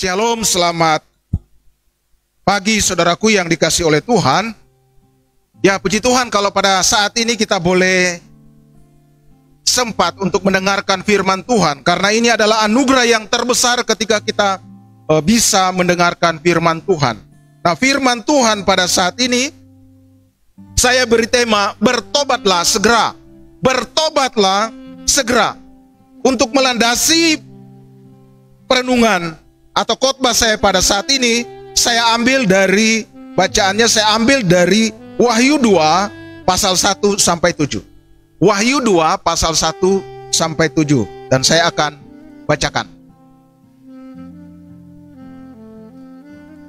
Shalom, selamat pagi saudaraku yang dikasih oleh Tuhan. Ya, puji Tuhan kalau pada saat ini kita boleh sempat untuk mendengarkan firman Tuhan. Karena ini adalah anugerah yang terbesar ketika kita bisa mendengarkan firman Tuhan. Nah, firman Tuhan pada saat ini saya beri tema, bertobatlah segera. Bertobatlah segera. Untuk melandasi perenungan atau khotbah saya pada saat ini, saya ambil dari bacaannya, saya ambil dari Wahyu 2 pasal 1 sampai 7. Wahyu 2 pasal 1 sampai 7, dan saya akan bacakan.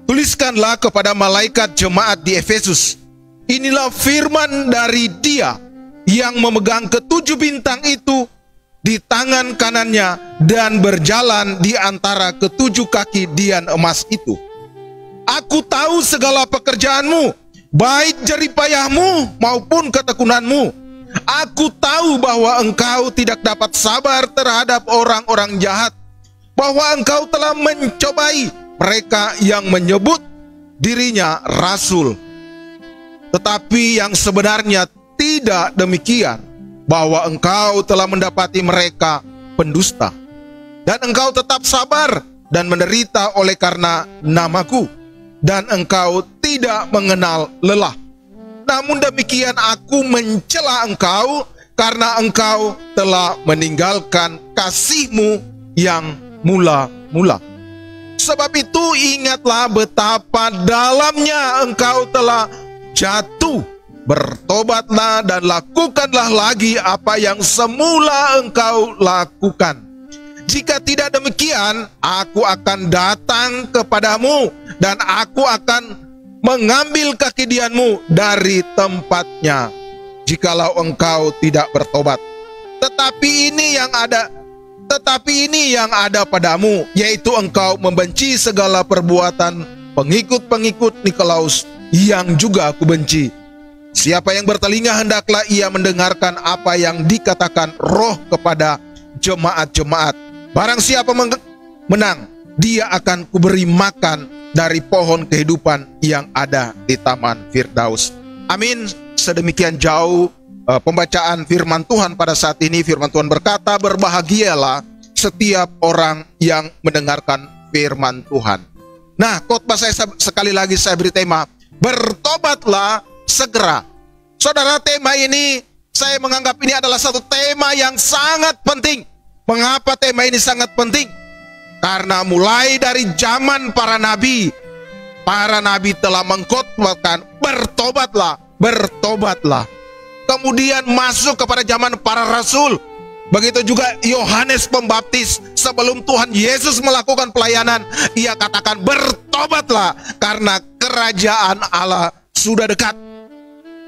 Tuliskanlah kepada malaikat jemaat di Efesus, inilah firman dari Dia yang memegang ketujuh bintang itu di tangan kanannya dan berjalan di antara ketujuh kaki dian emas itu. Aku tahu segala pekerjaanmu, baik jeripayahmu maupun ketekunanmu. Aku tahu bahwa engkau tidak dapat sabar terhadap orang-orang jahat, bahwa engkau telah mencobai mereka yang menyebut dirinya rasul, tetapi yang sebenarnya tidak demikian, bahwa engkau telah mendapati mereka pendusta, dan engkau tetap sabar dan menderita oleh karena namaku, dan engkau tidak mengenal lelah. Namun demikian aku mencela engkau karena engkau telah meninggalkan kasihmu yang mula-mula. Sebab itu ingatlah betapa dalamnya engkau telah jatuh. Bertobatlah dan lakukanlah lagi apa yang semula engkau lakukan. Jika tidak demikian, aku akan datang kepadamu dan aku akan mengambil kaki dianmu dari tempatnya, jikalau engkau tidak bertobat. Tetapi ini yang ada padamu, yaitu engkau membenci segala perbuatan pengikut-pengikut Nikolaus yang juga aku benci. Siapa yang bertelinga hendaklah ia mendengarkan apa yang dikatakan Roh kepada jemaat-jemaat. Barang siapa menang, dia akan kuberi makan dari pohon kehidupan yang ada di Taman Firdaus. Amin. Sedemikian jauh pembacaan firman Tuhan pada saat ini. Firman Tuhan berkata, berbahagialah setiap orang yang mendengarkan firman Tuhan. Nah, khotbah saya sekali lagi saya beri tema, bertobatlah segera. Saudara, tema ini saya menganggap ini adalah satu tema yang sangat penting. Mengapa tema ini sangat penting? Karena mulai dari zaman para nabi telah mengkhotbahkan bertobatlah, bertobatlah. Kemudian masuk kepada zaman para rasul. Begitu juga Yohanes Pembaptis, sebelum Tuhan Yesus melakukan pelayanan, ia katakan bertobatlah karena kerajaan Allah sudah dekat.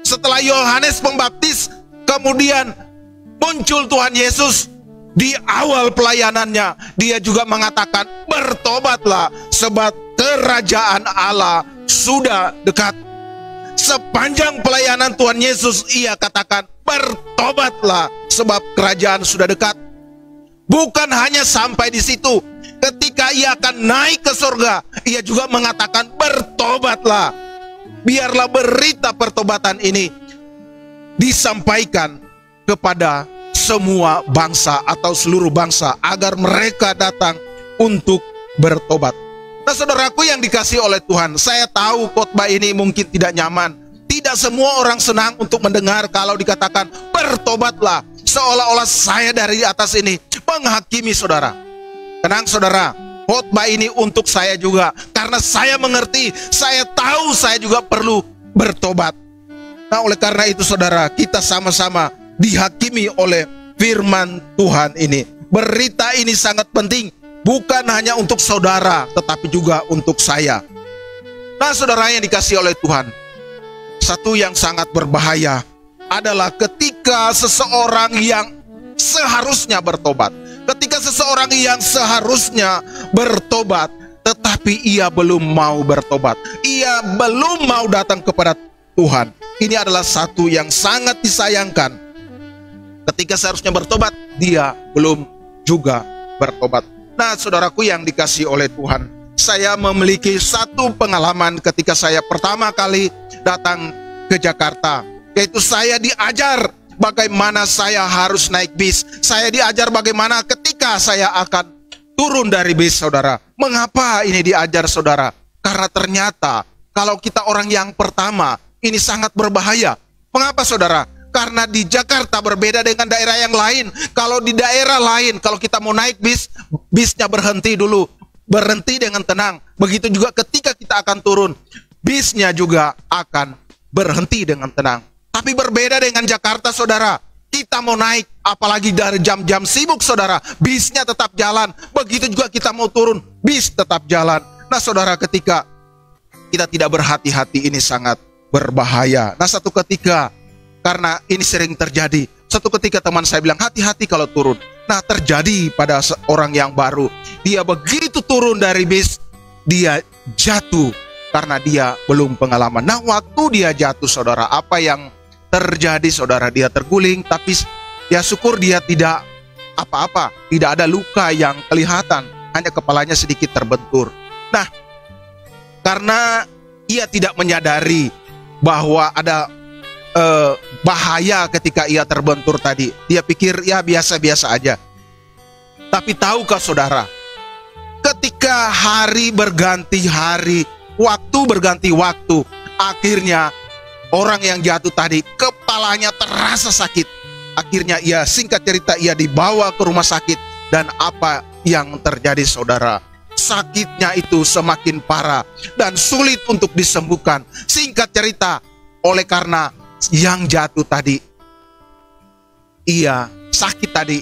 Setelah Yohanes Pembaptis, kemudian muncul Tuhan Yesus. Di awal pelayanannya, dia juga mengatakan bertobatlah sebab kerajaan Allah sudah dekat. Sepanjang pelayanan Tuhan Yesus, ia katakan bertobatlah sebab kerajaan sudah dekat. Bukan hanya sampai di situ, ketika ia akan naik ke surga, ia juga mengatakan bertobatlah. Biarlah berita pertobatan ini disampaikan kepada semua bangsa atau seluruh bangsa, agar mereka datang untuk bertobat. Nah, saudaraku yang dikasihi oleh Tuhan, saya tahu khotbah ini mungkin tidak nyaman. Tidak semua orang senang untuk mendengar kalau dikatakan bertobatlah, seolah-olah saya dari atas ini menghakimi saudara. Tenang saudara, khotbah ini untuk saya juga, karena saya mengerti, saya tahu saya juga perlu bertobat. Nah, oleh karena itu saudara, kita sama-sama dihakimi oleh firman Tuhan ini. Berita ini sangat penting, bukan hanya untuk saudara, tetapi juga untuk saya. Nah, saudara yang dikasihi oleh Tuhan, satu yang sangat berbahaya adalah ketika seseorang yang seharusnya bertobat, ketika seseorang yang seharusnya bertobat, tetapi ia belum mau bertobat, ia belum mau datang kepada Tuhan. Ini adalah satu yang sangat disayangkan. Ketika seharusnya bertobat, dia belum juga bertobat. Nah, saudaraku yang dikasihi oleh Tuhan, saya memiliki satu pengalaman ketika saya pertama kali datang ke Jakarta, yaitu saya diajar bagaimana saya harus naik bis. Saya diajar bagaimana ketika saya akan turun dari bis, saudara. Mengapa ini diajar, saudara? Karena ternyata kalau kita orang yang pertama, ini sangat berbahaya. Mengapa, saudara? Karena di Jakarta berbeda dengan daerah yang lain. Kalau di daerah lain, kalau kita mau naik bis, bisnya berhenti dulu. Berhenti dengan tenang. Begitu juga ketika kita akan turun, bisnya juga akan berhenti dengan tenang. Tapi berbeda dengan Jakarta, saudara. Kita mau naik, apalagi dari jam-jam sibuk, saudara, bisnya tetap jalan. Begitu juga kita mau turun, bis tetap jalan. Nah, saudara, ketika kita tidak berhati-hati, ini sangat berbahaya. Nah, satu ketika, karena ini sering terjadi, satu ketika teman saya bilang, hati-hati kalau turun. Nah, terjadi pada seorang yang baru. Dia begitu turun dari bis, dia jatuh karena dia belum pengalaman. Nah, waktu dia jatuh, saudara, apa yang terjadi, saudara? Dia terguling, tapi ya syukur dia tidak apa-apa. Tidak ada luka yang kelihatan, hanya kepalanya sedikit terbentur. Nah, karena ia tidak menyadari bahwa ada bahaya ketika ia terbentur tadi. Dia pikir ya biasa-biasa aja. Tapi tahukah, saudara, ketika hari berganti hari, waktu berganti waktu, akhirnya orang yang jatuh tadi kepalanya terasa sakit. Akhirnya ia, singkat cerita, ia dibawa ke rumah sakit. Dan apa yang terjadi, saudara? Sakitnya itu semakin parah dan sulit untuk disembuhkan. Singkat cerita, oleh karena yang jatuh tadi, ia sakit tadi,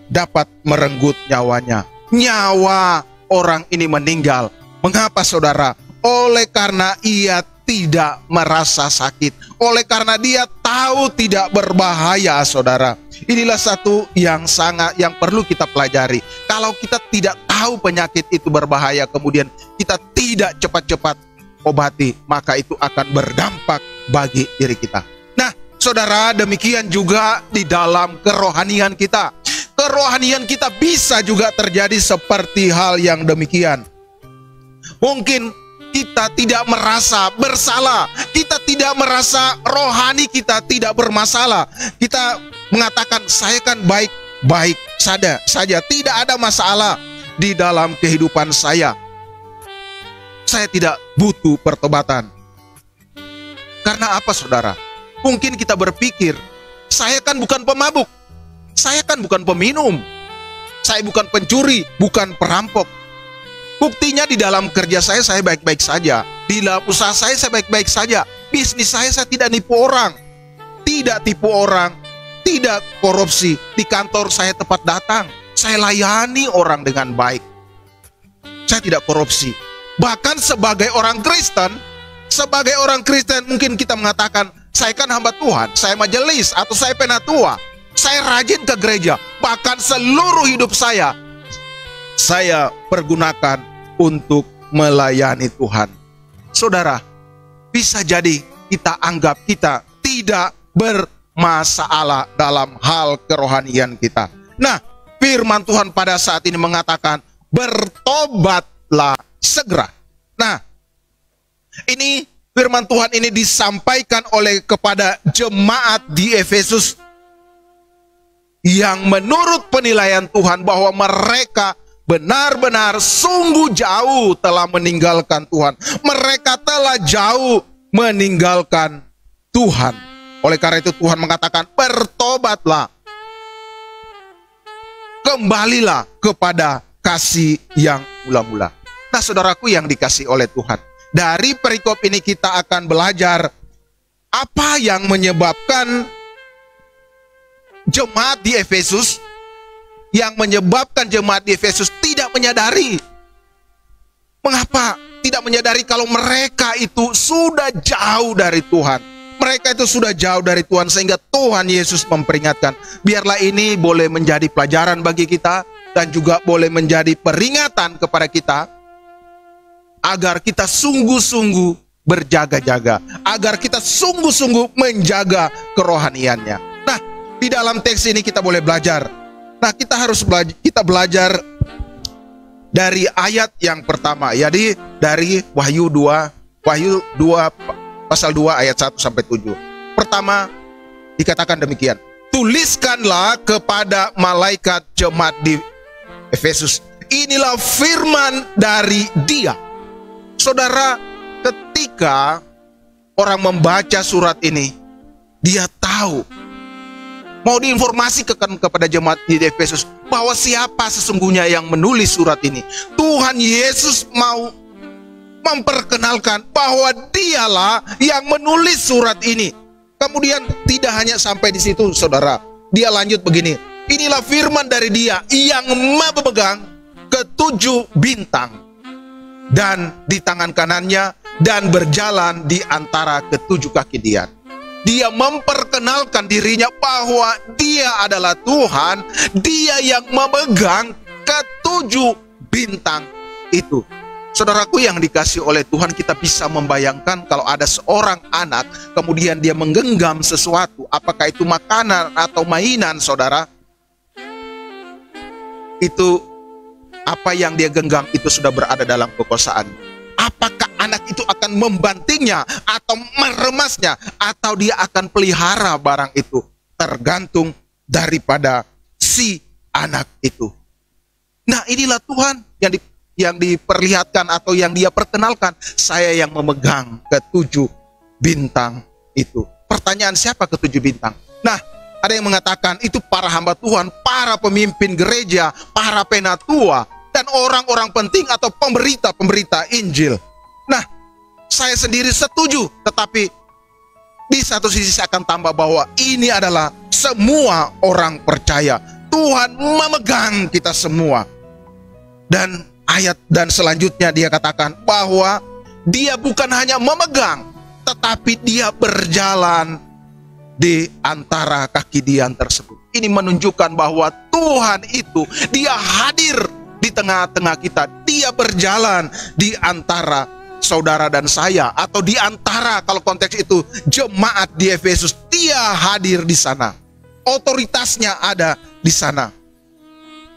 dapat merenggut nyawanya. Nyawa orang ini meninggal. Mengapa, saudara? Oleh karena ia tidak merasa sakit. Oleh karena dia tahu tidak berbahaya, saudara. Inilah satu yang perlu kita pelajari. Kalau kita tidak tahu penyakit itu berbahaya, kemudian kita tidak cepat-cepat obati, maka itu akan berdampak bagi diri kita. Nah, saudara, demikian juga di dalam kerohanian kita. Kerohanian kita bisa juga terjadi seperti hal yang demikian. Mungkin kita tidak merasa bersalah, kita tidak merasa rohani kita tidak bermasalah. Kita mengatakan, saya kan baik-baik saja, tidak ada masalah di dalam kehidupan saya. Saya tidak butuh pertobatan. Karena apa, saudara? Mungkin kita berpikir, saya kan bukan pemabuk, saya kan bukan peminum, saya bukan pencuri, bukan perampok. Buktinya di dalam kerja saya baik-baik saja. Di dalam usaha saya baik-baik saja. Bisnis saya tidak nipu orang, tidak tipu orang, tidak korupsi. Di kantor saya tepat datang, saya layani orang dengan baik. Saya tidak korupsi. Bahkan sebagai orang Kristen mungkin kita mengatakan, saya kan hamba Tuhan, saya majelis atau saya penatua, saya rajin ke gereja. Bahkan seluruh hidup saya pergunakan untuk melayani Tuhan. Saudara, bisa jadi kita anggap kita tidak bermasalah dalam hal kerohanian kita. Nah, firman Tuhan pada saat ini mengatakan, bertobatlah segera. Nah, ini firman Tuhan ini disampaikan kepada jemaat di Efesus yang menurut penilaian Tuhan bahwa mereka benar-benar sungguh jauh telah meninggalkan Tuhan. Mereka telah jauh meninggalkan Tuhan. Oleh karena itu Tuhan mengatakan, bertobatlah, kembalilah kepada kasih yang mula-mula. Nah, saudaraku yang dikasihi oleh Tuhan, dari perikop ini kita akan belajar apa yang menyebabkan jemaat di Efesus, tidak menyadari. Mengapa tidak menyadari kalau mereka itu sudah jauh dari Tuhan? Mereka itu sudah jauh dari Tuhan sehingga Tuhan Yesus memperingatkan. Biarlah ini boleh menjadi pelajaran bagi kita dan juga boleh menjadi peringatan kepada kita agar kita sungguh-sungguh berjaga-jaga, agar kita sungguh-sungguh menjaga kerohaniannya. Nah, di dalam teks ini kita boleh belajar. Nah, kita belajar dari ayat yang pertama, jadi dari Wahyu 2 pasal 2 ayat 1 sampai 7. Pertama dikatakan demikian, tuliskanlah kepada malaikat jemaat di Efesus, inilah firman dari Dia. Saudara, ketika orang membaca surat ini, dia tahu, mau diinformasikan kepada jemaat di Efesus bahwa siapa sesungguhnya yang menulis surat ini. Tuhan Yesus mau memperkenalkan bahwa Dialah yang menulis surat ini. Kemudian tidak hanya sampai di situ, saudara. Dia lanjut begini, inilah firman dari Dia yang memegang ketujuh bintang dan di tangan kanannya dan berjalan di antara ketujuh kaki Dia. Dia memperkenalkan dirinya bahwa Dia adalah Tuhan, Dia yang memegang ketujuh bintang itu. Saudaraku yang dikasih oleh Tuhan, kita bisa membayangkan kalau ada seorang anak, kemudian dia menggenggam sesuatu, apakah itu makanan atau mainan, saudara, itu apa yang dia genggam itu sudah berada dalam kekuasaan. Apakah anak itu akan membantingnya atau meremasnya, atau dia akan pelihara barang itu, tergantung daripada si anak itu. Nah, inilah Tuhan yang diperlihatkan atau yang Dia perkenalkan, saya yang memegang ketujuh bintang itu. Pertanyaan, siapa ketujuh bintang? Nah, ada yang mengatakan itu para hamba Tuhan, para pemimpin gereja, para penatua, dan orang-orang penting atau pemberita Injil. Nah, saya sendiri setuju, tetapi di satu sisi saya akan tambah bahwa ini adalah semua orang percaya. Tuhan memegang kita semua. Dan ayat dan selanjutnya dia katakan bahwa Dia bukan hanya memegang, tetapi Dia berjalan di antara kaki Dia tersebut. Ini menunjukkan bahwa Tuhan itu, Dia hadir di tengah-tengah kita. Dia berjalan di antara saudara dan saya, atau di antara, kalau konteks itu jemaat di Efesus. Dia hadir di sana. Otoritasnya ada di sana.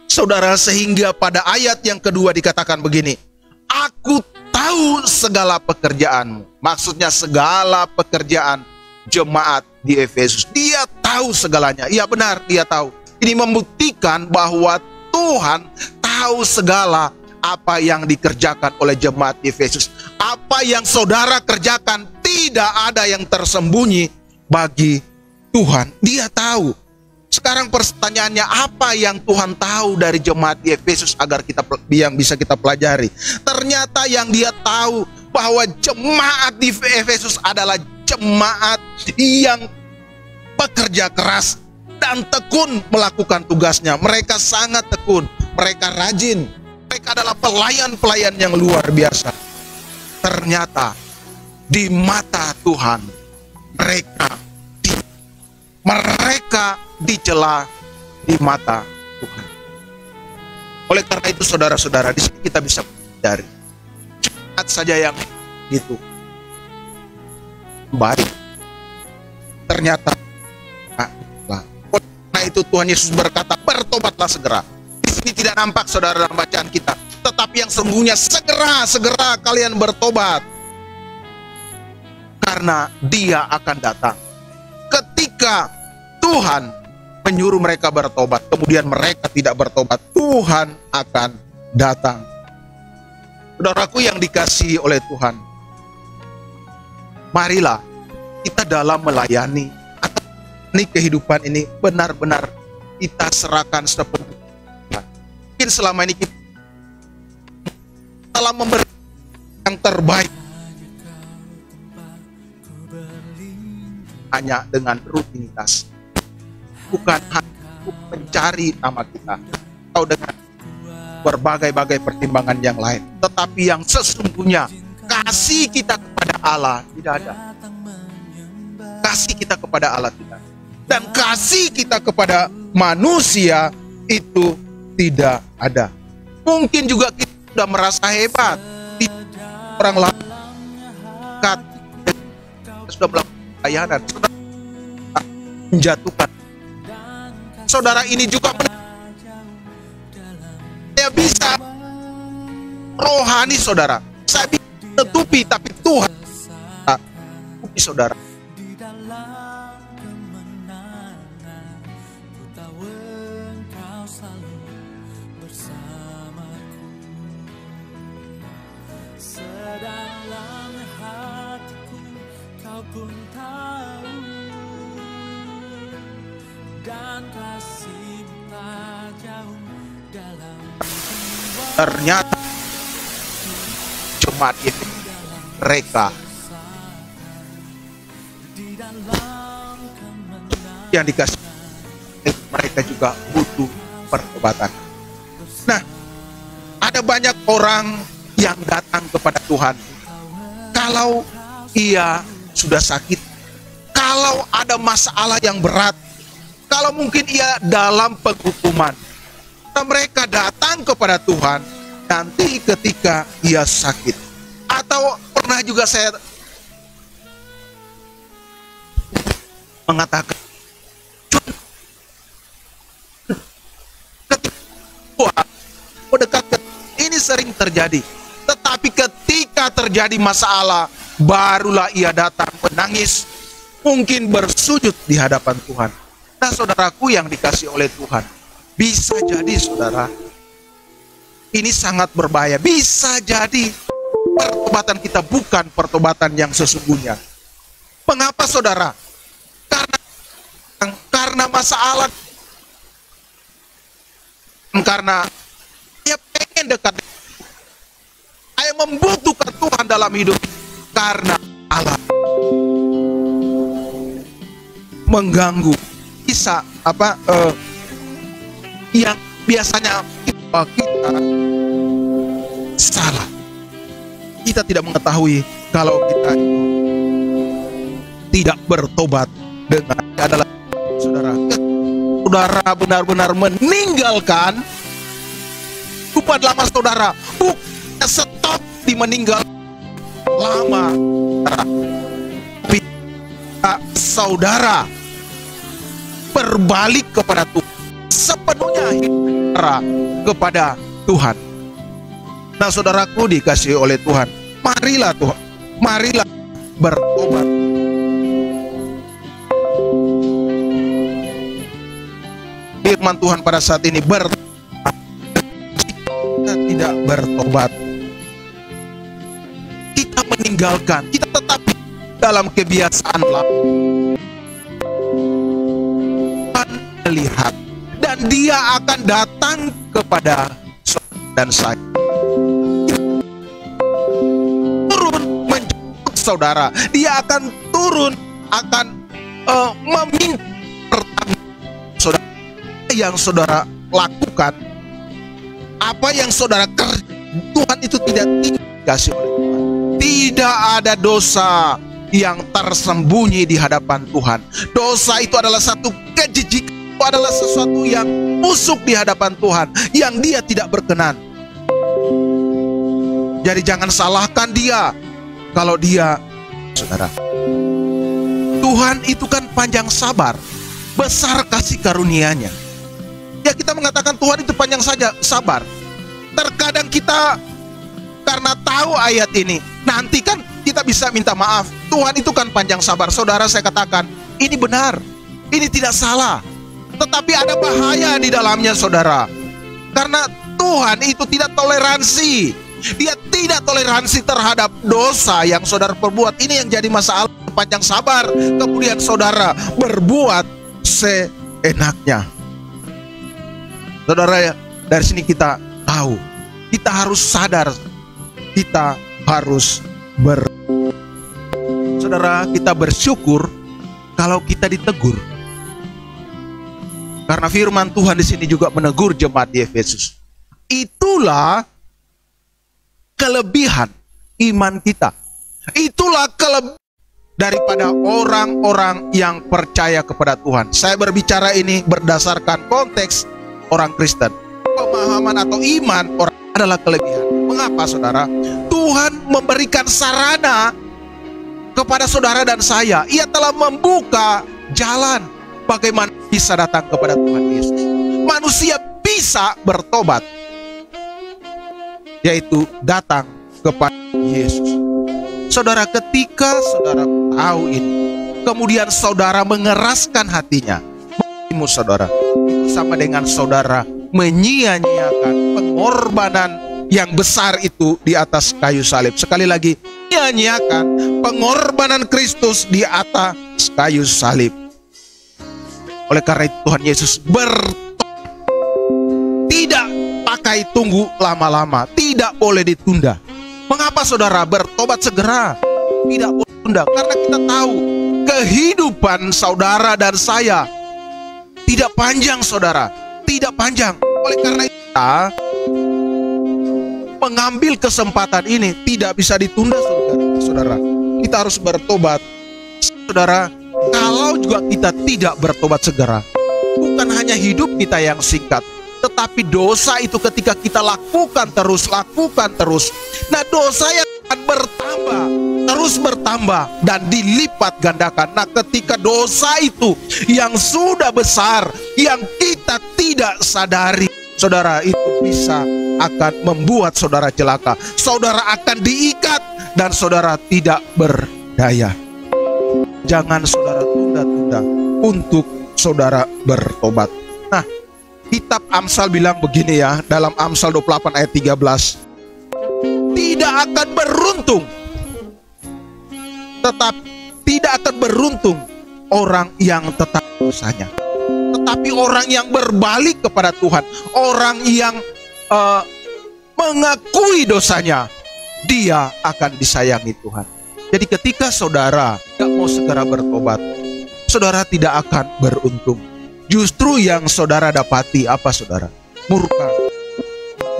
Saudara, sehingga pada ayat yang kedua dikatakan begini, aku tahu segala pekerjaanmu. Maksudnya segala pekerjaan jemaat di Efesus. Dia tahu segalanya. Iya benar, Dia tahu. Ini membuktikan bahwa Tuhan tahu segala apa yang dikerjakan oleh jemaat di Efesus. Apa yang saudara kerjakan, tidak ada yang tersembunyi bagi Tuhan. Dia tahu. Sekarang pertanyaannya, apa yang Tuhan tahu dari jemaat di Efesus agar yang bisa kita pelajari? Ternyata yang Dia tahu bahwa jemaat di Efesus adalah jemaat yang bekerja keras dan tekun melakukan tugasnya. Mereka sangat tekun, mereka rajin, mereka adalah pelayan-pelayan yang luar biasa. Ternyata di mata Tuhan mereka dicela di mata Tuhan. Oleh karena itu, saudara-saudara, di sini kita bisa mencari jemaat saja yang gitu baik, ternyata oleh karena itu Tuhan Yesus berkata, bertobatlah segera. Di sini tidak nampak, saudara, dalam bacaan kita, tetapi yang sesungguhnya segera kalian bertobat, karena Dia akan datang. Ketika Tuhan menyuruh mereka bertobat, kemudian mereka tidak bertobat, Tuhan akan datang. Saudaraku yang dikasihi oleh Tuhan, marilah kita dalam melayani atau ini kehidupan ini benar-benar kita serahkan sepenuhnya. Mungkin selama ini kita telah memberi yang terbaik hanya dengan rutinitas, bukan hanya mencari nama kita atau dengan berbagai-bagai pertimbangan yang lain, tetapi yang sesungguhnya kasih kita kepada Allah tidak ada. Kasih kita kepada Allah tidak, dan kasih kita kepada manusia itu tidak ada. Mungkin juga kita sudah merasa hebat, orang lain sudah melakukan pelayanan, sudah menjatuhkan. Saudara, ini juga saya bisa rohani, saudara. Saya bisa menutupi, tapi Tuhan menutupi, saudara. Di dalam kemenangan, ku tahu Engkau selalu bersamaku. Sedalam hatiku, Kau pun tahu, dan kasih-Mu tak jauh dalam jiwa. Ternyata jemaat ini mereka yang dikasih, mereka juga butuh pertobatan. Nah, ada banyak orang yang datang kepada Tuhan kalau ia sudah sakit, kalau ada masalah yang berat, kalau mungkin ia dalam penghukuman. Nah, mereka datang kepada Tuhan nanti ketika ia sakit. Atau pernah juga saya mengatakan, Tuhan mendekat, ini sering terjadi. Tetapi ketika terjadi masalah, barulah ia datang menangis, mungkin bersujud di hadapan Tuhan. Nah, saudaraku yang dikasih oleh Tuhan, bisa jadi, saudara, ini sangat berbahaya. Bisa jadi pertobatan kita bukan pertobatan yang sesungguhnya. Mengapa, saudara? Karena masalah, karena dia pengen dekat, saya membutuhkan Tuhan dalam hidup, karena Allah mengganggu. Bisa yang biasanya kita salah, kita tidak mengetahui kalau kita tidak bertobat dengan adalah saudara. Saudara benar-benar meninggalkan upat lama saudara, bukan stop di meninggal lama, saudara berbalik kepada Tuhan, sepenuhnya hidup kepada Tuhan. Nah, saudaraku dikasih oleh Tuhan, marilah Tuhan, marilah bertobat. Firman Tuhan pada saat ini, kita tidak bertobat, kita meninggalkan, kita tetap dalam kebiasaan lama. Lihat, dan dia akan datang kepada saudara dan saya, turun menjemput saudara. Dia akan turun, akan meminta saudara yang saudara lakukan, apa yang saudara kerja. Tuhan itu tidak dikasih oleh Tuhan. Tidak ada dosa yang tersembunyi di hadapan Tuhan. Dosa itu adalah satu kejijikan, adalah sesuatu yang busuk di hadapan Tuhan, yang dia tidak berkenan. Jadi jangan salahkan dia kalau dia, saudara. Tuhan itu kan panjang sabar, besar kasih karunia-Nya. Ya, kita mengatakan Tuhan itu panjang saja sabar. Terkadang kita karena tahu ayat ini, nanti kan kita bisa minta maaf. Tuhan itu kan panjang sabar. Saudara, saya katakan ini benar, ini tidak salah. Tetapi ada bahaya di dalamnya, saudara. Karena Tuhan itu tidak toleransi. Dia tidak toleransi terhadap dosa yang saudara perbuat. Ini yang jadi masalah, panjang sabar. Kemudian saudara berbuat seenaknya. Saudara, dari sini kita tahu, kita harus sadar, kita harus saudara, kita bersyukur kalau kita ditegur. Karena firman Tuhan di sini juga menegur jemaat di Efesus. Itulah kelebihan iman kita. Itulah kelebihan daripada orang-orang yang percaya kepada Tuhan. Saya berbicara ini berdasarkan konteks orang Kristen. Pemahaman atau iman orang adalah kelebihan. Mengapa, saudara? Tuhan memberikan sarana kepada saudara dan saya. Ia telah membuka jalan bagaimana bisa datang kepada Tuhan Yesus. Manusia bisa bertobat. yaitu datang kepada Yesus. Saudara, ketika saudara tahu ini, kemudian saudara mengeraskan hatinya, saudara, itu sama dengan saudara menyia-nyiakan pengorbanan yang besar itu di atas kayu salib. Sekali lagi, menyia-nyiakan pengorbanan Kristus di atas kayu salib. Oleh karena itu Tuhan Yesus tidak pakai tunggu lama-lama, tidak boleh ditunda. Mengapa saudara? Bertobat segera, tidak boleh ditunda. Karena kita tahu kehidupan saudara dan saya tidak panjang, saudara, tidak panjang. Oleh karena itu kita mengambil kesempatan ini tidak bisa ditunda, saudara. Kita harus bertobat, saudara. Kalau juga kita tidak bertobat segera, bukan hanya hidup kita yang singkat, tetapi dosa itu ketika kita lakukan terus, nah dosa yang akan bertambah, terus bertambah dan dilipat gandakan. Nah ketika dosa itu yang sudah besar, yang kita tidak sadari, saudara, itu bisa akan membuat saudara celaka. Saudara akan diikat dan saudara tidak berdaya. Jangan saudara tunda-tunda untuk saudara bertobat. Nah, kitab Amsal bilang begini ya, dalam Amsal 28 ayat 13. Tidak akan beruntung, tidak akan beruntung orang yang tetap dosanya, tetapi orang yang berbalik kepada Tuhan, orang yang mengakui dosanya, dia akan disayangi Tuhan. Jadi ketika saudara tidak mau segera bertobat, saudara tidak akan beruntung. Justru yang saudara dapati apa, saudara? Murka.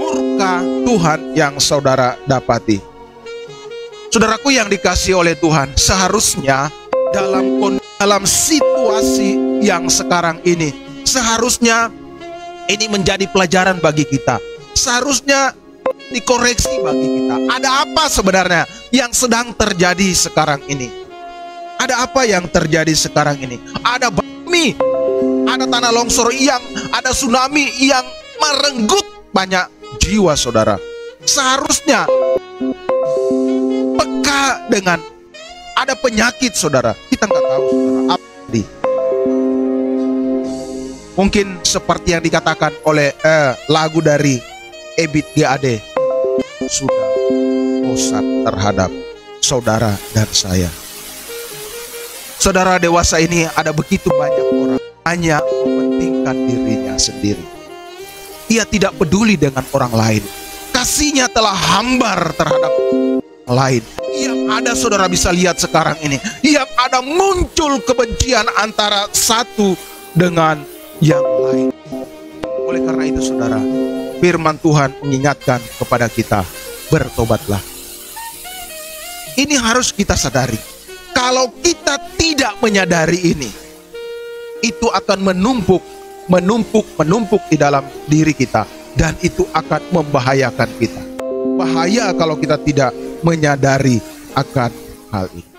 Murka Tuhan yang saudara dapati. Saudaraku yang dikasihi oleh Tuhan, seharusnya dalam situasi yang sekarang ini, seharusnya ini menjadi pelajaran bagi kita. Seharusnya dikoreksi bagi kita. Ada apa sebenarnya yang sedang terjadi sekarang ini? Ada apa yang terjadi sekarang ini? Ada bumi, ada tanah longsor, ada tsunami yang merenggut banyak jiwa, saudara. Seharusnya peka dengan ada penyakit, saudara. Kita nggak tahu, saudara, apa tadi. Mungkin seperti yang dikatakan oleh lagu dari Ebit GAD, sudah bosan terhadap saudara dan saya. Saudara dewasa ini ada begitu banyak orang hanya mementingkan dirinya sendiri. Ia tidak peduli dengan orang lain. Kasihnya telah hambar terhadap orang lain. Yang ada saudara bisa lihat sekarang ini, yang ada muncul kebencian antara satu dengan yang lain. Oleh karena itu saudara, firman Tuhan mengingatkan kepada kita, bertobatlah. Ini harus kita sadari. Kalau kita tidak menyadari ini, itu akan menumpuk di dalam diri kita, dan itu akan membahayakan kita. Bahaya kalau kita tidak menyadari akan hal ini.